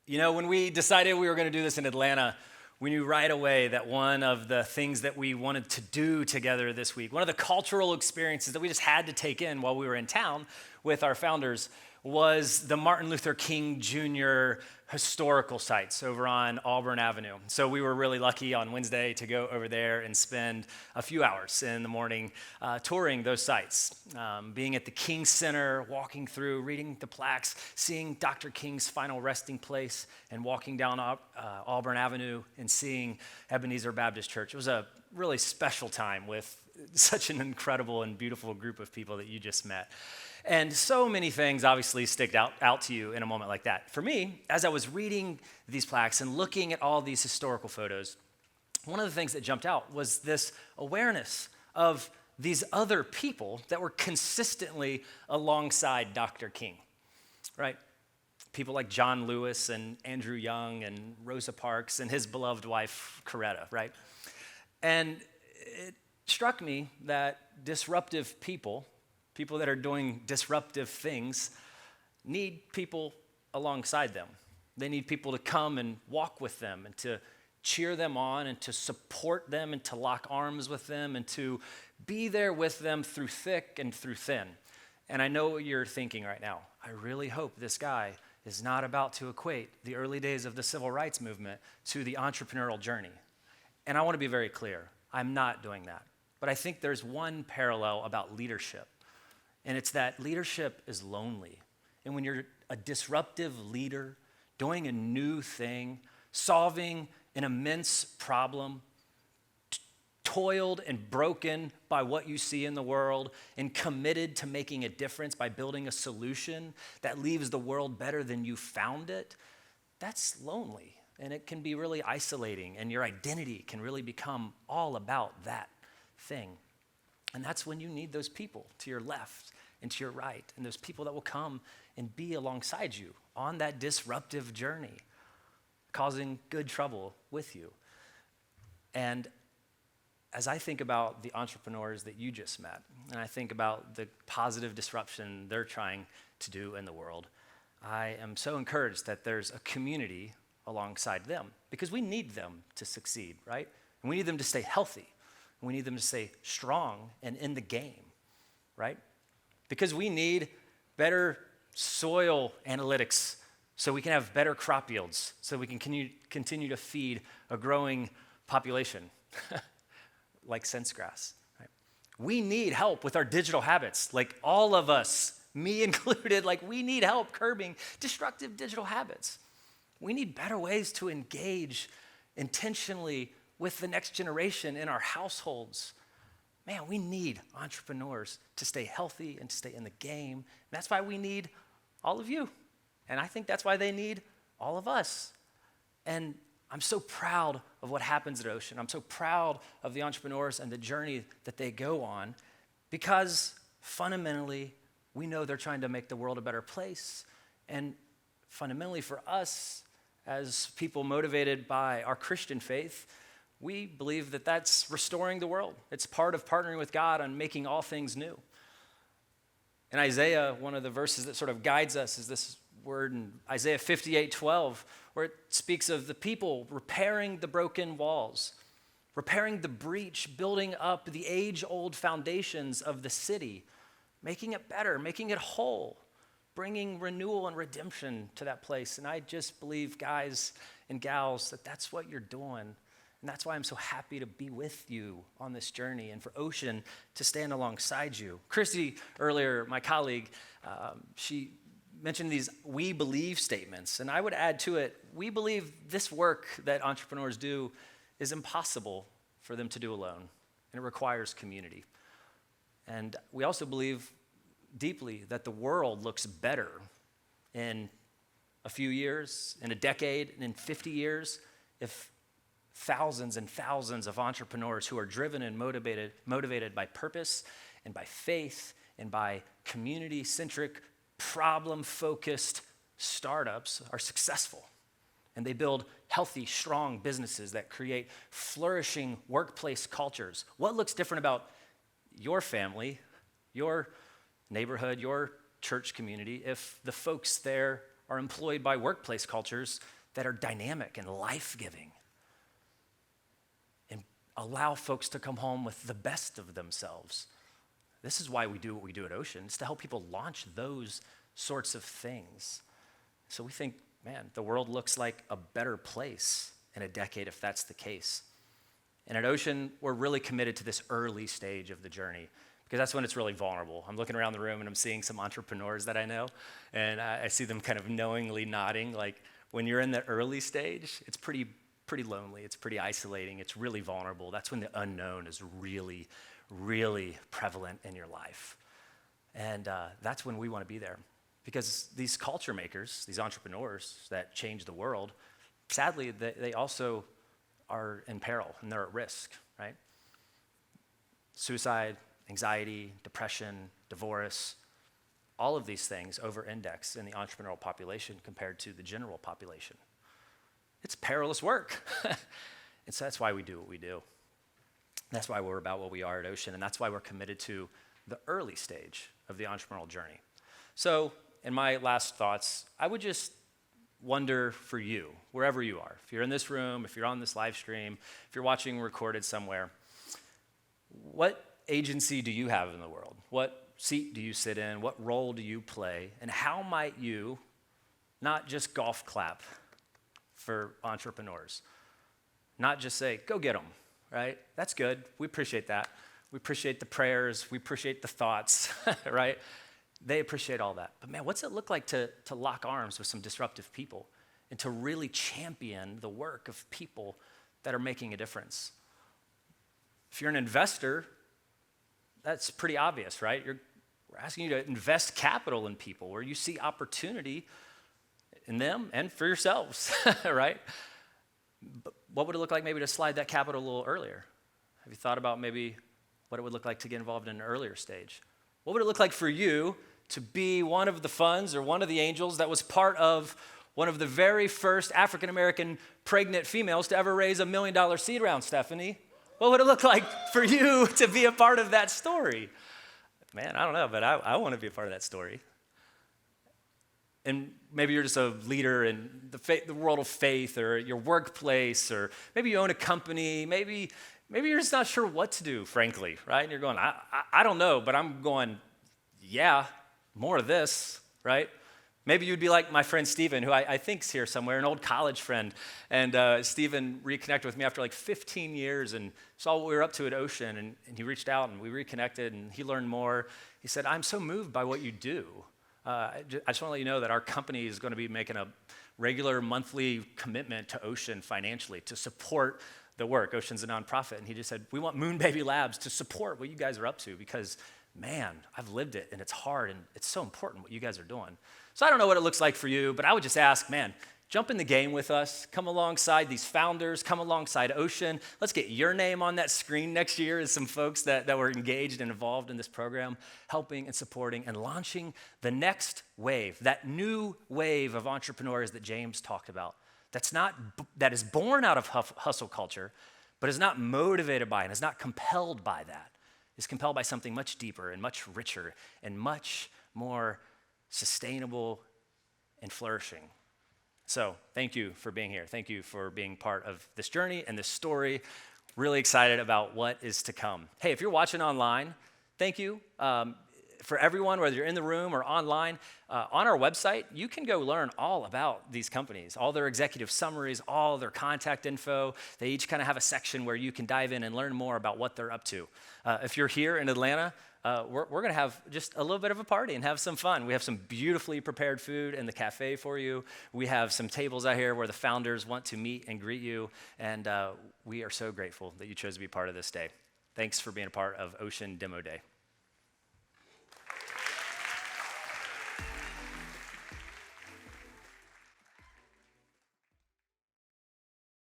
You know, when we decided we were going to do this in Atlanta, we knew right away that one of the things that we wanted to do together this week, one of the cultural experiences that we just had to take in while we were in town with our founders, was the Martin Luther King Jr. historical sites over on Auburn Avenue. So we were really lucky on Wednesday to go over there and spend a few hours in the morning touring those sites, being at the King Center, walking through, reading the plaques, seeing Dr. King's final resting place, and walking down Auburn Avenue and seeing Ebenezer Baptist Church. It was a really special time with such an incredible and beautiful group of people that you just met. And so many things obviously stick out to you in a moment like that. For me, as I was reading these plaques and looking at all these historical photos, one of the things that jumped out was this awareness of these other people that were consistently alongside Dr. King, right? People like John Lewis and Andrew Young and Rosa Parks and his beloved wife, Coretta, right? And it struck me that disruptive people that are doing disruptive things need people alongside them. They need people to come and walk with them and to cheer them on and to support them and to lock arms with them and to be there with them through thick and through thin. And I know what you're thinking right now. I really hope this guy is not about to equate the early days of the civil rights movement to the entrepreneurial journey. And I want to be very clear. I'm not doing that. But I think there's one parallel about leadership. And it's that leadership is lonely. And when you're a disruptive leader, doing a new thing, solving an immense problem, toiled and broken by what you see in the world, and committed to making a difference by building a solution that leaves the world better than you found it, that's lonely. And it can be really isolating, and your identity can really become all about that thing. And that's when you need those people to your left and to your right, and those people that will come and be alongside you on that disruptive journey, causing good trouble with you. And as I think about the entrepreneurs that you just met, and I think about the positive disruption they're trying to do in the world, I am so encouraged that there's a community alongside them, because we need them to succeed, right? And we need them to stay healthy. We need them to stay strong and in the game, right? Because we need better soil analytics so we can have better crop yields, so we can continue to feed a growing population like sense grass. Right? We need help with our digital habits, like all of us, me included, like we need help curbing destructive digital habits. We need better ways to engage intentionally with the next generation in our households. Man, we need entrepreneurs to stay healthy and to stay in the game. And that's why we need all of you. And I think that's why they need all of us. And I'm so proud of what happens at Ocean. I'm so proud of the entrepreneurs and the journey that they go on, because fundamentally, we know they're trying to make the world a better place. And fundamentally for us, as people motivated by our Christian faith, we believe that that's restoring the world. It's part of partnering with God on making all things new. In Isaiah, one of the verses that sort of guides us is this word in Isaiah 58:12, where it speaks of the people repairing the broken walls, repairing the breach, building up the age-old foundations of the city, making it better, making it whole, bringing renewal and redemption to that place. And I just believe, guys and gals, that that's what you're doing. And that's why I'm so happy to be with you on this journey and for Ocean to stand alongside you. Christy, earlier, my colleague, she mentioned these we believe statements. And I would add to it, we believe this work that entrepreneurs do is impossible for them to do alone. And it requires community. And we also believe deeply that the world looks better in a few years, in a decade, and in 50 years if thousands and thousands of entrepreneurs who are driven and motivated by purpose and by faith and by community-centric, problem-focused startups are successful. And they build healthy, strong businesses that create flourishing workplace cultures. What looks different about your family, your neighborhood, your church community, if the folks there are employed by workplace cultures that are dynamic and life-giving and allow folks to come home with the best of themselves. This is why we do what we do at Ocean. It's to help people launch those sorts of things. So we think, man, the world looks like a better place in a decade if that's the case. And at Ocean, we're really committed to this early stage of the journey because that's when it's really vulnerable. I'm looking around the room and I'm seeing some entrepreneurs that I know, and I see them kind of knowingly nodding. Like when you're in the early stage, it's pretty lonely. It's pretty isolating. It's really vulnerable. That's when the unknown is really, really prevalent in your life. And that's when we want to be there because these culture makers, these entrepreneurs that change the world, sadly, they also are in peril and they're at risk, right? Suicide, anxiety, depression, divorce, all of these things over-index in the entrepreneurial population compared to the general population. It's perilous work. And so that's why we do what we do. That's why we're about what we are at Ocean, and that's why we're committed to the early stage of the entrepreneurial journey. So in my last thoughts, I would just wonder for you, wherever you are, if you're in this room, if you're on this live stream, if you're watching recorded somewhere, what agency do you have in the world? What seat do you sit in? What role do you play? And how might you not just golf clap for entrepreneurs, not just say, go get them, right? That's good. We appreciate that. We appreciate the prayers. We appreciate the thoughts, right? They appreciate all that. But man, what's it look like to lock arms with some disruptive people and to really champion the work of people that are making a difference? If you're an investor, that's pretty obvious, right? We're asking you to invest capital in people where you see opportunity in them and for yourselves, right? But what would it look like maybe to slide that capital a little earlier? Have you thought about maybe what it would look like to get involved in an earlier stage? What would it look like for you to be one of the funds or one of the angels that was part of one of the very first African-American pregnant females to ever raise $1 million seed round, Stephanie? What would it look like for you to be a part of that story? Man, I don't know, but I want to be a part of that story. And maybe you're just a leader in the world of faith or your workplace, or maybe you own a company. Maybe you're just not sure what to do, frankly, right? And you're going, I don't know, but I'm going, yeah, more of this, right? Maybe you'd be like my friend Stephen, who I think's here somewhere, an old college friend. And Stephen reconnected with me after like 15 years and saw what we were up to at Ocean. And he reached out and we reconnected and he learned more. He said, I'm so moved by what you do. I just want to let you know that our company is going to be making a regular monthly commitment to Ocean financially to support the work. Ocean's a nonprofit. And he just said, we want Moon Baby Labs to support what you guys are up to because, man, I've lived it and it's hard and it's so important what you guys are doing. So I don't know what it looks like for you, but I would just ask, man, jump in the game with us. Come alongside these founders. Come alongside Ocean. Let's get your name on that screen next year as some folks that were engaged and involved in this program, helping and supporting and launching the next wave, that new wave of entrepreneurs that James talked about. That is born out of hustle culture, but is not motivated by and is not compelled by that. Is compelled by something much deeper and much richer and much more sustainable and flourishing. So thank you for being here. Thank you for being part of this journey and this story. Really excited about what is to come. Hey, if you're watching online, thank you. For everyone, whether you're in the room or online, on our website, you can go learn all about these companies, all their executive summaries, all their contact info. They each kind of have a section where you can dive in and learn more about what they're up to. If you're here in Atlanta, we're going to have just a little bit of a party and have some fun. We have some beautifully prepared food in the cafe for you. We have some tables out here where the founders want to meet and greet you, and we are so grateful that you chose to be part of this day. Thanks for being a part of Ocean Demo Day.